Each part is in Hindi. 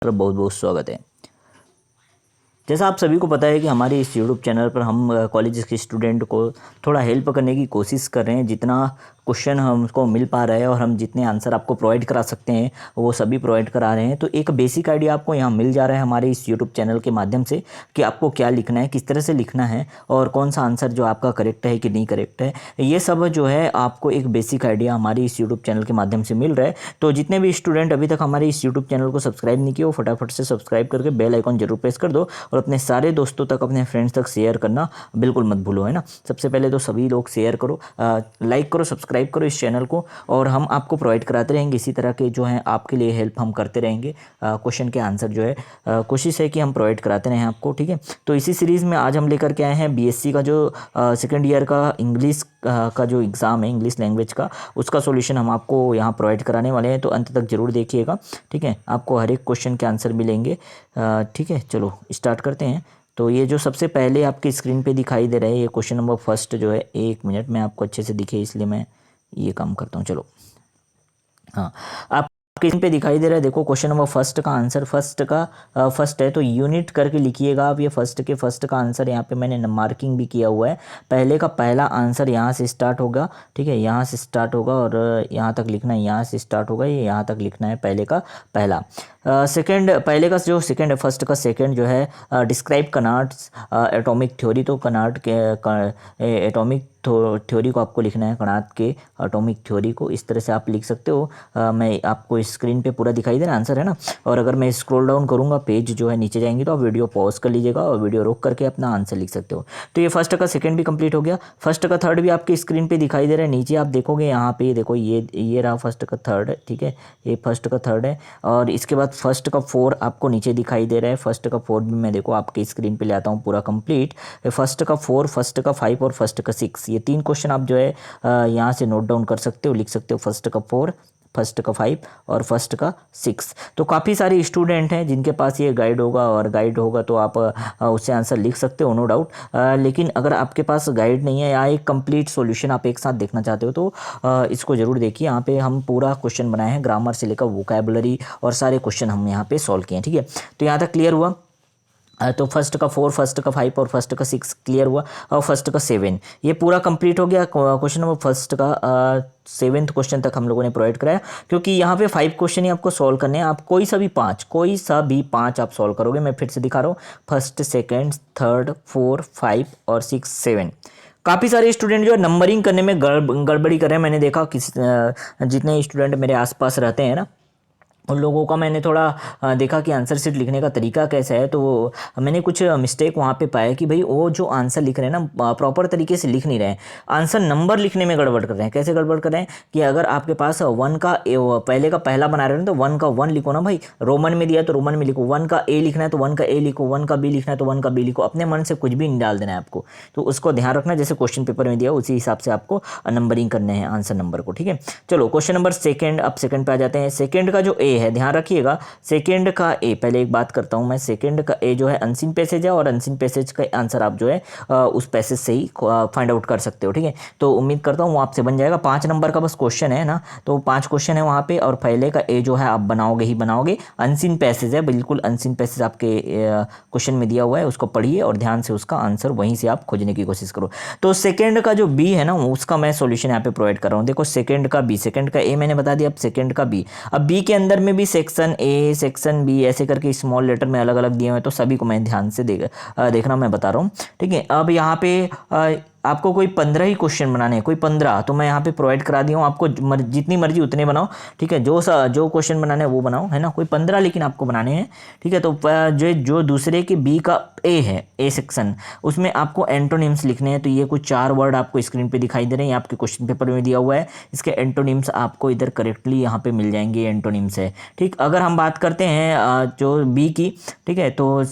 आपका बहुत बहुत स्वागत है। जैसा आप सभी को पता है कि हमारे इस यूट्यूब चैनल पर हम कॉलेज के स्टूडेंट को थोड़ा हेल्प करने की कोशिश कर रहे हैं। जितना क्वेश्चन हमको मिल पा रहा है और हम जितने आंसर आपको प्रोवाइड करा सकते हैं वो सभी प्रोवाइड करा रहे हैं। तो एक बेसिक आइडिया आपको यहाँ मिल जा रहा है हमारे इस यूट्यूब चैनल के माध्यम से कि आपको क्या लिखना है, किस तरह से लिखना है और कौन सा आंसर जो आपका करेक्ट है कि नहीं करेक्ट है, ये सब जो है आपको एक बेसिक आइडिया हमारे इस यूट्यूब चैनल के माध्यम से मिल रहा है। तो जितने भी स्टूडेंट अभी तक हमारे इस यूट्यूब चैनल को सब्सक्राइब नहीं किए वो फटाफट से सब्सक्राइब करके बेल आइकॉन जरूर प्रेस कर दो और अपने सारे दोस्तों तक, अपने फ्रेंड्स तक शेयर करना बिल्कुल मत भूलो, है ना। सबसे पहले तो सभी लोग शेयर करो, लाइक करो, सब्सक्राइब करो इस चैनल को, और हम आपको प्रोवाइड कराते रहेंगे इसी तरह के जो है आपके लिए हेल्प हम करते रहेंगे। क्वेश्चन के आंसर जो है कोशिश है कि हम प्रोवाइड कराते रहें आपको, ठीक है। तो इसी सीरीज़ में आज हम लेकर के आए हैं बीएससी का जो सेकेंड ईयर का इंग्लिश का जो एग्ज़ाम है इंग्लिश लैंग्वेज का, उसका सॉल्यूशन हम आपको यहाँ प्रोवाइड कराने वाले हैं। तो अंत तक जरूर देखिएगा, ठीक है। आपको हर एक क्वेश्चन के आंसर मिलेंगे, ठीक है। चलो स्टार्ट करते हैं। तो ये जो सबसे पहले आपकी स्क्रीन पे दिखाई दे रहा है ये क्वेश्चन नंबर फर्स्ट जो है, एक मिनट में आपको अच्छे से दिखे इसलिए मैं ये काम करता हूँ। चलो हाँ, आप स्क्रीन पे दिखाई दे रहा है, देखो क्वेश्चन नंबर फर्स्ट का आंसर, फर्स्ट है तो यूनिट करके लिखिएगा आप। ये फर्स्ट का आंसर यहाँ पे मैंने मार्किंग भी किया हुआ है। पहले का पहला आंसर यहाँ से स्टार्ट होगा, ठीक है, यहाँ से स्टार्ट होगा और यहाँ तक लिखना है, यहाँ से स्टार्ट होगा, ये यहाँ तक लिखना है पहले का पहला। सेकंड, पहले का जो सेकंड है, फर्स्ट का सेकंड जो है डिस्क्राइब कनार्ड्स एटॉमिक थ्योरी, तो कनार्ड के एटॉमिक थ्योरी को आपको लिखना है, कणाद के एटॉमिक थ्योरी को इस तरह से आप लिख सकते हो। मैं आपको स्क्रीन पे पूरा दिखाई दे रहा आंसर, है ना। और अगर मैं स्क्रॉल डाउन करूँगा पेज जो है नीचे जाएंगे तो आप वीडियो पॉज कर लीजिएगा और वीडियो रोक करके अपना आंसर लिख सकते हो। तो ये फर्स्ट का सेकंड भी कंप्लीट हो गया। फर्स्ट का थर्ड भी आपकी स्क्रीन पे दिखाई दे रहा है, नीचे आप देखोगे यहाँ पे देखो ये रहा फर्स्ट का थर्ड, ठीक है, ये फर्स्ट का थर्ड है। और इसके बाद फर्स्ट का फोर आपको नीचे दिखाई दे रहा है। फर्स्ट का फोर भी मैं देखो आपके स्क्रीन पे ले आता हूँ पूरा कंप्लीट। फर्स्ट का फोर, फर्स्ट का फाइव और फर्स्ट का सिक्स, ये तीन क्वेश्चन आप जो है यहाँ से नोट डाउन कर सकते हो, लिख सकते हो। फर्स्ट का फोर, फर्स्ट का फाइव और फर्स्ट का सिक्स। तो काफ़ी सारे स्टूडेंट हैं जिनके पास ये गाइड होगा और गाइड होगा तो आप उससे आंसर लिख सकते हो, नो डाउट। लेकिन अगर आपके पास गाइड नहीं है या एक कंप्लीट सॉल्यूशन आप एक साथ देखना चाहते हो तो इसको ज़रूर देखिए। यहाँ पे हम पूरा क्वेश्चन बनाए हैं, ग्रामर से लेकर वोकैबुलरी और सारे क्वेश्चन हम यहाँ पे सॉल्व किए हैं, ठीक है। तो यहाँ तक क्लियर हुआ। तो फर्स्ट का फोर, फर्स्ट का फाइव और फर्स्ट का सिक्स क्लियर हुआ और फर्स्ट का सेवन ये पूरा कंप्लीट हो गया। क्वेश्चन नंबर फर्स्ट का सेवेंथ क्वेश्चन तक हम लोगों ने प्रोवाइड कराया, क्योंकि यहाँ पे 5 क्वेश्चन ही आपको सॉल्व करने हैं। आप कोई सा भी पाँच आप सॉल्व करोगे। मैं फिर से दिखा रहा हूँ, फर्स्ट, सेकेंड, थर्ड, 4, 5 और 6, 7। काफ़ी सारे स्टूडेंट जो है नंबरिंग करने में गड़बड़ी कर रहे हैं। मैंने देखा जितने स्टूडेंट मेरे आसपास रहते हैं ना उन लोगों का मैंने थोड़ा देखा कि आंसर शीट लिखने का तरीका कैसा है, तो मैंने कुछ मिस्टेक वहाँ पे पाया कि भाई वो जो आंसर लिख रहे हैं ना प्रॉपर तरीके से लिख नहीं रहे हैं, आंसर नंबर लिखने में गड़बड़ कर रहे हैं। कैसे गड़बड़ कर रहे हैं कि अगर आपके पास वन का पहले का पहला बना रहे हैं तो वन का वन लिखो ना भाई, रोमन में दिया तो रोमन में लिखो, वन का ए लिखना है तो वन का ए लिखो, वन का बी लिखना है तो वन का बी लिखो, अपने मन से कुछ भी नहीं डाल देना है आपको। तो उसको ध्यान रखना, जैसे क्वेश्चन पेपर में दिया उसी हिसाब से आपको नंबरिंग करने हैं आंसर नंबर को, ठीक है। चलो क्वेश्चन नंबर सेकेंड, अब सेकेंड पे आ जाते हैं। सेकेंड का जो ए है ध्यान रखिएगा, सेकंड का ए, पहले एक बात करता हूं मैं, सेकंड का ए जो है अनसीन पैसेज है और अनसीन पैसेज का आंसर आप जो है उस पैसेज से ही फाइंड आउट कर सकते हो, ठीक है। तो उम्मीद करता हूं वो आपसे बन जाएगा। 5 नंबर का बस क्वेश्चन है ना, तो 5 क्वेश्चन है वहां पे और पहले का ए जो है आप बनाओगे ही बनाओगे। अनसीन पैसेज है, बिल्कुल अनसीन पैसेज आपके क्वेश्चन में दिया हुआ है, उसको पढ़िए और ध्यान से उसका आंसर वहीं से आप खोजने की कोशिश करो। तो सेकेंड का जो बी है ना उसका मैं सॉल्यूशन यहाँ पे प्रोवाइड कर रहा हूँ। देखो सेकेंड का बी, सेकेंड का ए मैंने बता दिया, अब सेकेंड का बी। अब बी के अंदर में भी सेक्शन ए, सेक्शन बी ऐसे करके स्मॉल लेटर में अलग अलग दिए हुए हैं, तो सभी को मैं ध्यान से देखना मैं बता रहा हूँ, ठीक है। अब यहाँ पे आपको कोई 15 ही क्वेश्चन बनाने हैं, कोई 15 तो मैं यहाँ पे प्रोवाइड करा दिया हूँ आपको, जितनी मर्जी उतने बनाओ, ठीक है। जो क्वेश्चन बनाने हैं वो बनाओ, है ना, कोई 15 लेकिन आपको बनाने हैं, ठीक है। तो जो दूसरे के बी का ए है, ए सेक्शन, उसमें आपको एंटोनिम्स लिखने हैं। तो ये कुछ 4 वर्ड आपको स्क्रीन पे दिखाई दे रहे हैं, आपके क्वेश्चन पेपर में दिया हुआ है। इसके एंटोनिम्स आपको इधर करेक्टली यहाँ पे मिल जाएंगे, एंटोनिम्स है, ठीक। अगर हम बात करते हैं जो बी की, ठीक है, तो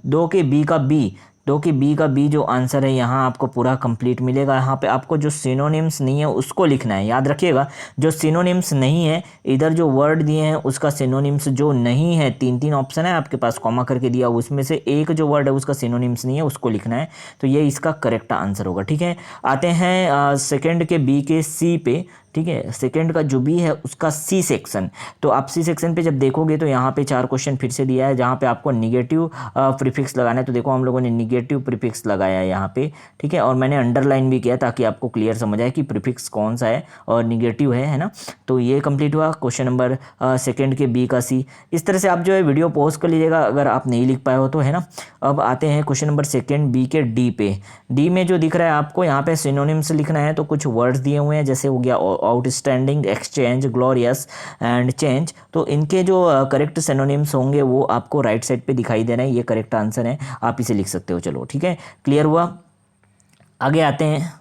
2 के बी का बी जो आंसर है यहाँ आपको पूरा कंप्लीट मिलेगा। यहाँ पे आपको जो सिनोनिम्स नहीं है उसको लिखना है, याद रखिएगा। जो सिनोनिम्स नहीं है, इधर जो वर्ड दिए हैं उसका सिनोनिम्स जो नहीं है, 3 ऑप्शन है आपके पास कॉमा करके दिया, उसमें से एक जो वर्ड है उसका सिनोनिम्स नहीं है उसको लिखना है। तो ये इसका करेक्ट आंसर होगा, ठीक है। आते हैं सेकेंड के बी के सी पे। ठीक है। सेकंड का जो बी है उसका सी सेक्शन। तो आप सी सेक्शन पे जब देखोगे तो यहाँ पे 4 क्वेश्चन फिर से दिया है जहाँ पे आपको निगेटिव प्रीफिक्स लगाना है। तो देखो हम लोगों ने निगेटिव प्रीफिक्स लगाया है यहाँ पे, ठीक है, और मैंने अंडरलाइन भी किया ताकि आपको क्लियर समझ आए कि प्रीफिक्स कौन सा है और निगेटिव है ना। तो ये कंप्लीट हुआ क्वेश्चन नंबर सेकंड के बी का सी। इस तरह से आप जो है वीडियो पॉज कर लीजिएगा अगर आप नहीं लिख पाए हो तो, है ना। अब आते हैं क्वेश्चन नंबर सेकंड बी के डी पे। डी में जो दिख रहा है आपको यहाँ पे सिनोनिम्स लिखना है। तो कुछ वर्ड्स दिए हुए हैं जैसे हो गया outstanding, exchange, glorious and change. तो इनके जो करेक्ट सिनोनिम्स होंगे वो आपको राइट साइड पे दिखाई दे रहे हैं। ये करेक्ट आंसर है, आप इसे लिख सकते हो। चलो ठीक है, क्लियर हुआ। आगे आते हैं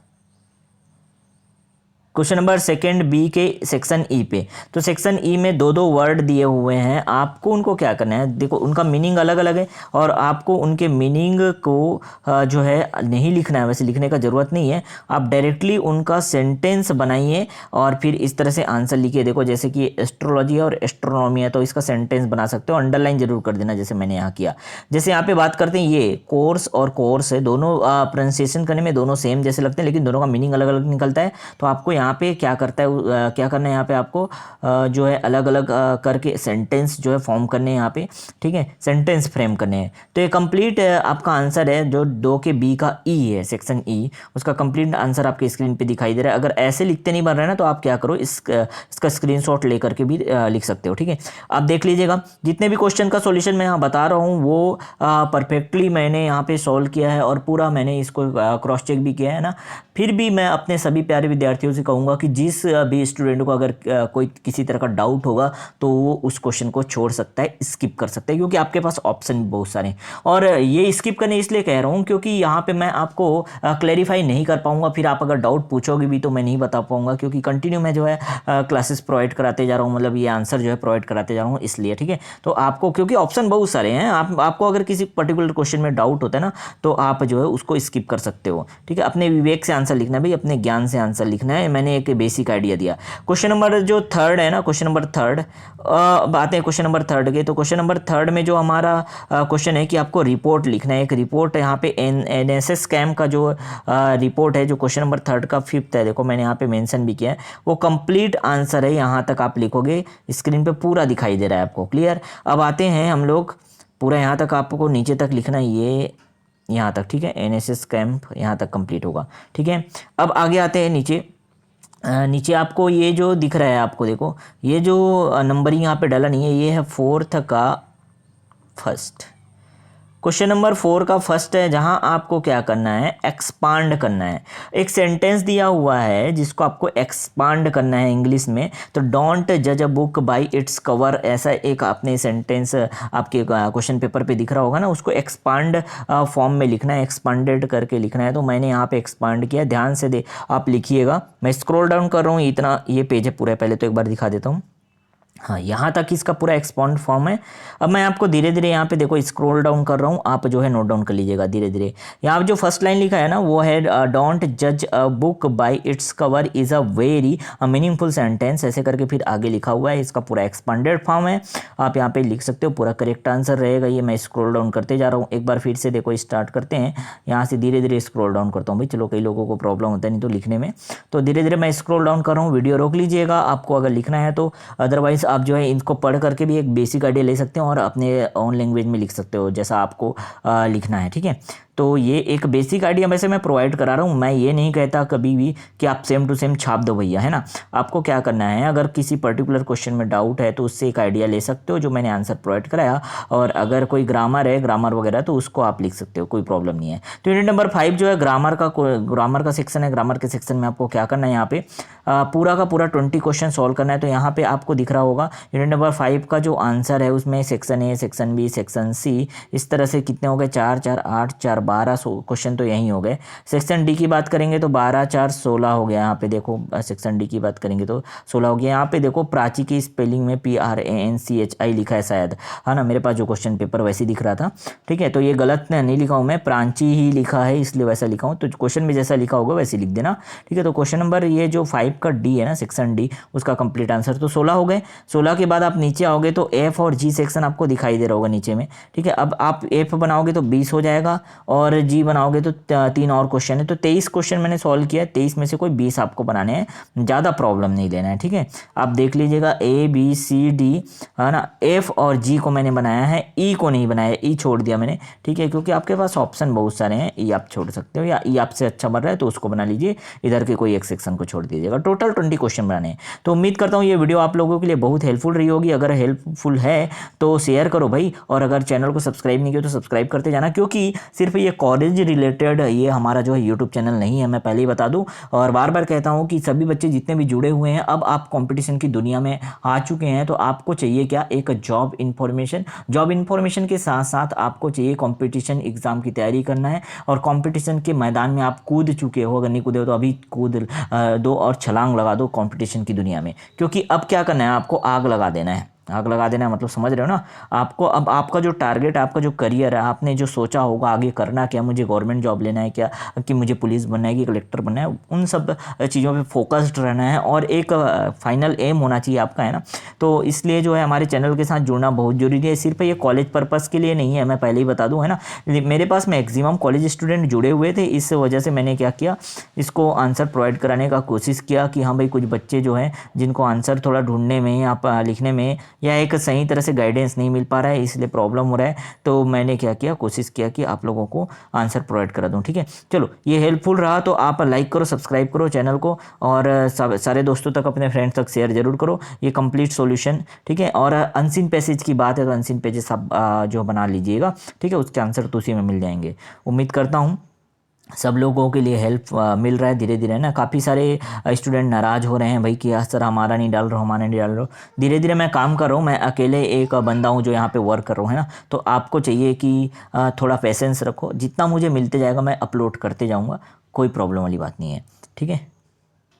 क्वेश्चन नंबर सेकंड बी के सेक्शन ई पे। तो सेक्शन ई में दो दो वर्ड दिए हुए हैं, आपको उनको क्या करना है, देखो उनका मीनिंग अलग अलग है और आपको उनके मीनिंग को जो है नहीं लिखना है, वैसे लिखने का ज़रूरत नहीं है। आप डायरेक्टली उनका सेंटेंस बनाइए और फिर इस तरह से आंसर लिखिए। देखो जैसे कि एस्ट्रोलॉजी है और एस्ट्रोनॉमी है तो इसका सेंटेंस बना सकते हो, अंडरलाइन जरूर कर देना जैसे मैंने यहाँ किया। जैसे यहाँ पे बात करते हैं ये कोर्स और कोर्स है, दोनों प्रोनाउंसिएशन करने में दोनों सेम जैसे लगते हैं लेकिन दोनों का मीनिंग अलग अलग निकलता है। तो आपको यहाँ पे क्या करता है क्या करना है, यहाँ पे आपको जो है अलग अलग करके सेंटेंस जो है फॉर्म करने हैं यहाँ पे, ठीक है, सेंटेंस फ्रेम करने हैं। तो ये कंप्लीट आपका आंसर है जो 2 के बी का ई है, सेक्शन ई, उसका कंप्लीट आंसर आपके स्क्रीन पे दिखाई दे रहा है। अगर ऐसे लिखते नहीं बन रहा है ना तो आप क्या करो, इसका स्क्रीनशॉट लेकर के भी लिख सकते हो, ठीक है। आप देख लीजिएगा जितने भी क्वेश्चन का सॉल्यूशन मैं यहाँ बता रहा हूँ वो परफेक्टली मैंने यहाँ पे सॉल्व किया है और पूरा मैंने इसको क्रॉस चेक भी किया है ना। फिर भी मैं अपने सभी प्यारे विद्यार्थियों से कहूँगा कि जिस भी स्टूडेंट को अगर कोई किसी तरह का डाउट होगा तो वो उस क्वेश्चन को छोड़ सकता है, स्किप कर सकता है, क्योंकि आपके पास ऑप्शन बहुत सारे हैं। और ये स्किप करने इसलिए कह रहा हूँ क्योंकि यहाँ पे मैं आपको क्लैरिफाई नहीं कर पाऊँगा, फिर आप अगर डाउट पूछोगे भी तो मैं नहीं बता पाऊँगा, क्योंकि कंटिन्यू मैं जो है क्लासेस प्रोवाइड कराते जा रहा हूँ, मतलब ये आंसर जो है प्रोवाइड कराते जा रहा हूँ इसलिए, ठीक है। तो आपको क्योंकि ऑप्शन बहुत सारे हैं, आपको अगर किसी पर्टिकुलर क्वेश्चन में डाउट होता है ना तो आप जो है उसको स्किप कर सकते हो, ठीक है। अपने विवेक से आंसर लिखना है भाई, अपने ज्ञान से आंसर लिखना है। मैंने एक बेसिक आइडिया दिया। क्वेश्चन नंबर जो थर्ड है ना, क्वेश्चन नंबर थर्ड, बात है क्वेश्चन नंबर थर्ड के। तो क्वेश्चन नंबर थर्ड में जो हमारा क्वेश्चन है कि आपको रिपोर्ट लिखना है। एक रिपोर्ट यहाँ पे एनएसएस कैंप का जो रिपोर्ट है, जो क्वेश्चन नंबर थर्ड का 5th है, देखो मैंने यहाँ पे मेंशन भी किया है, वो कंप्लीट आंसर है। यहाँ तक आप लिखोगे, स्क्रीन पे पूरा दिखाई दे रहा है आपको, क्लियर। अब आते हैं हम लोग, पूरा यहाँ तक आपको नीचे तक लिखना है, ये यहाँ तक, ठीक है। एनएसएस कैंप यहाँ तक कंप्लीट होगा, ठीक है। अब आगे आते हैं नीचे। नीचे आपको ये जो दिख रहा है, आपको देखो ये जो नंबरिंग यहाँ पे डाला नहीं है, ये है 4th का फर्स्ट। क्वेश्चन नंबर 4 का फर्स्ट है, जहां आपको क्या करना है, एक्सपांड करना है। एक सेंटेंस दिया हुआ है जिसको आपको एक्सपांड करना है इंग्लिश में। तो डोंट जज a book by its cover, ऐसा एक आपने सेंटेंस आपके क्वेश्चन पेपर पे दिख रहा होगा ना, उसको एक्सपांड फॉर्म में लिखना है, एक्सपांडेड करके लिखना है। तो मैंने यहाँ पे एक्सपांड किया, ध्यान से आप लिखिएगा। मैं स्क्रॉल डाउन कर रहा हूँ, इतना ये पेज है पूरा, पहले तो एक बार दिखा देता हूँ। हाँ, यहाँ तक इसका पूरा एक्सपांड फॉर्म है। अब मैं आपको धीरे धीरे यहाँ पे देखो स्क्रॉल डाउन कर रहा हूँ, आप जो है नोट डाउन कर लीजिएगा धीरे धीरे। यहाँ जो फर्स्ट लाइन लिखा है ना वो है डोंट जज a book by its cover is a very meaningful sentence, ऐसे करके फिर आगे लिखा हुआ है। इसका पूरा एक्सपांडेड फॉर्म है, आप यहाँ पे लिख सकते हो, पूरा करेक्ट आंसर रहेगा ये। मैं स्क्रॉल डाउन करते जा रहा हूँ, एक बार फिर से देखो स्टार्ट करते हैं। यहाँ से धीरे धीरे स्क्रॉल डाउन करता हूँ भाई, चलो कई लोगों को प्रॉब्लम होता है नहीं तो लिखने में, तो धीरे धीरे मैं स्क्रॉल डाउन कर रहा हूँ। वीडियो रोक लीजिएगा आपको अगर लिखना है तो, अदरवाइज आप जो है इनको पढ़ करके भी एक बेसिक आइडिया ले सकते हो और अपने ओन लैंग्वेज में लिख सकते हो जैसा आपको लिखना है, ठीक है। तो ये एक बेसिक आइडिया वैसे मैं प्रोवाइड करा रहा हूँ, मैं ये नहीं कहता कभी भी कि आप सेम टू सेम छाप दो भैया, है ना। आपको क्या करना है, अगर किसी पर्टिकुलर क्वेश्चन में डाउट है तो उससे एक आइडिया ले सकते हो जो मैंने आंसर प्रोवाइड कराया, और अगर कोई ग्रामर है, ग्रामर वगैरह, तो उसको आप लिख सकते हो, कोई प्रॉब्लम नहीं है। तो यूनिट नंबर 5 जो है ग्रामर का सेक्शन है। ग्रामर के सेक्शन में आपको क्या करना है, यहाँ पे पूरा का पूरा 20 क्वेश्चन सॉल्व करना है। तो यहाँ पे आपको दिख रहा होगा यूनिट नंबर 5 का जो आंसर है उसमें section A, section B, section C, इस तरह से कितने हो गए, 4 4 8 4 12 क्वेश्चन तो यही हो गए। सेक्शन डी की बात करेंगे तो 12 4 16 हो गया। यहाँ पे देखो सेक्शन डी की बात करेंगे तो 16 हो गया। यहाँ पे देखो प्राची की स्पेलिंग में PRANCHI लिखा है शायद, है ना, मेरे पास जो क्वेश्चन पेपर वैसे दिख रहा था, ठीक है। तो ये गलत नहीं लिखा हूँ मैं, प्रांची ही लिखा है इसलिए वैसा लिखा हूँ, तो क्वेश्चन में जैसा लिखा होगा वैसे लिख देना, ठीक है। तो क्वेश्चन नंबर ये जो 5 का डी है ना, सेक्शन डी, उसका कंप्लीट आंसर तो 16 हो गए। 16 के बाद आप नीचे आओगे तो एफ और जी सेक्शन आपको दिखाई दे रहा होगा नीचे में, ठीक है। अब आप एफ बनाओगे तो 20 हो जाएगा और जी बनाओगे तो 3 और क्वेश्चन है, तो 23 क्वेश्चन मैंने सॉल्व किया। 23 में से कोई 20 आपको बनाने हैं, ज़्यादा प्रॉब्लम नहीं लेना है, ठीक है। आप देख लीजिएगा ए बी सी डी, है ना। एफ और जी को मैंने बनाया है, ई को नहीं बनाया, ई छोड़ दिया मैंने, ठीक है, क्योंकि आपके पास ऑप्शन बहुत सारे हैं। ई आप छोड़ सकते हो या ई आपसे अच्छा बन रहा है तो उसको बना लीजिए, इधर के कोई एक सेक्शन को छोड़ दीजिएगा। टोटल 20 क्वेश्चन बनाने हैं। तो उम्मीद करता हूँ ये वीडियो आप लोगों के लिए बहुत हेल्पफुल रही होगी। अगर हेल्पफुल है तो शेयर करो भाई, और अगर चैनल को सब्सक्राइब नहीं किया तो सब्सक्राइब करते जाना, क्योंकि सिर्फ ये कॉलेज रिलेटेड ये हमारा जो है यूट्यूब चैनल नहीं है, मैं पहले ही बता दूं। और बार बार कहता हूं कि सभी बच्चे जितने भी जुड़े हुए हैं, अब आप कंपटीशन की दुनिया में आ चुके हैं, तो आपको चाहिए क्या, एक जॉब इन्फॉर्मेशन के साथ साथ आपको चाहिए कंपटीशन एग्जाम की तैयारी करना है। और कंपटीशन के मैदान में आप कूद चुके हो, अगर नहीं कूदे हो तो अभी कूद दो और छलांग लगा दो कंपटीशन की दुनिया में, क्योंकि अब क्या करना है, आपको आग लगा देना है। आग लगा देना है मतलब समझ रहे हो ना। आपको अब आपका जो टारगेट, आपका जो करियर है, आपने जो सोचा होगा आगे करना क्या, मुझे गवर्नमेंट जॉब लेना है क्या, कि मुझे पुलिस बनना है कि कलेक्टर बनना है, उन सब चीज़ों पे फोकस्ड रहना है और एक फाइनल एम होना चाहिए आपका, है ना। तो इसलिए जो है हमारे चैनल के साथ जुड़ना बहुत जरूरी है। सिर्फ ये कॉलेज पर्पज़ के लिए नहीं है, मैं पहले ही बता दूँ, है ना। मेरे पास मैक्सिमम कॉलेज स्टूडेंट जुड़े हुए थे, इस वजह से मैंने क्या किया, इसको आंसर प्रोवाइड कराने का कोशिश किया कि हाँ भाई कुछ बच्चे जो हैं जिनको आंसर थोड़ा ढूंढने में, आप लिखने में या एक सही तरह से गाइडेंस नहीं मिल पा रहा है, इसलिए प्रॉब्लम हो रहा है। तो मैंने क्या किया, कोशिश किया कि आप लोगों को आंसर प्रोवाइड करा दूं, ठीक है। चलो ये हेल्पफुल रहा तो आप लाइक करो, सब्सक्राइब करो चैनल को, और सारे दोस्तों तक, अपने फ्रेंड्स तक शेयर जरूर करो ये कंप्लीट सॉल्यूशन, ठीक है। और अनसीन पैसेज की बात है तो अनसीन पैसेज सब जो बना लीजिएगा, ठीक है, उसके आंसर तो उसी में मिल जाएंगे। उम्मीद करता हूँ सब लोगों के लिए हेल्प मिल रहा है धीरे धीरे ना। काफ़ी सारे स्टूडेंट नाराज़ हो रहे हैं भाई कि यार सर हमारा नहीं डाल रहे हो, हमारा नहीं डाल रहे हो। धीरे धीरे मैं काम कर रहा हूँ, मैं अकेले एक बंदा हूँ जो यहाँ पे वर्क कर रहा हूँ, है ना। तो आपको चाहिए कि थोड़ा पेशेंस रखो, जितना मुझे मिलते जाएगा मैं अपलोड करते जाऊँगा, कोई प्रॉब्लम वाली बात नहीं है, ठीक है।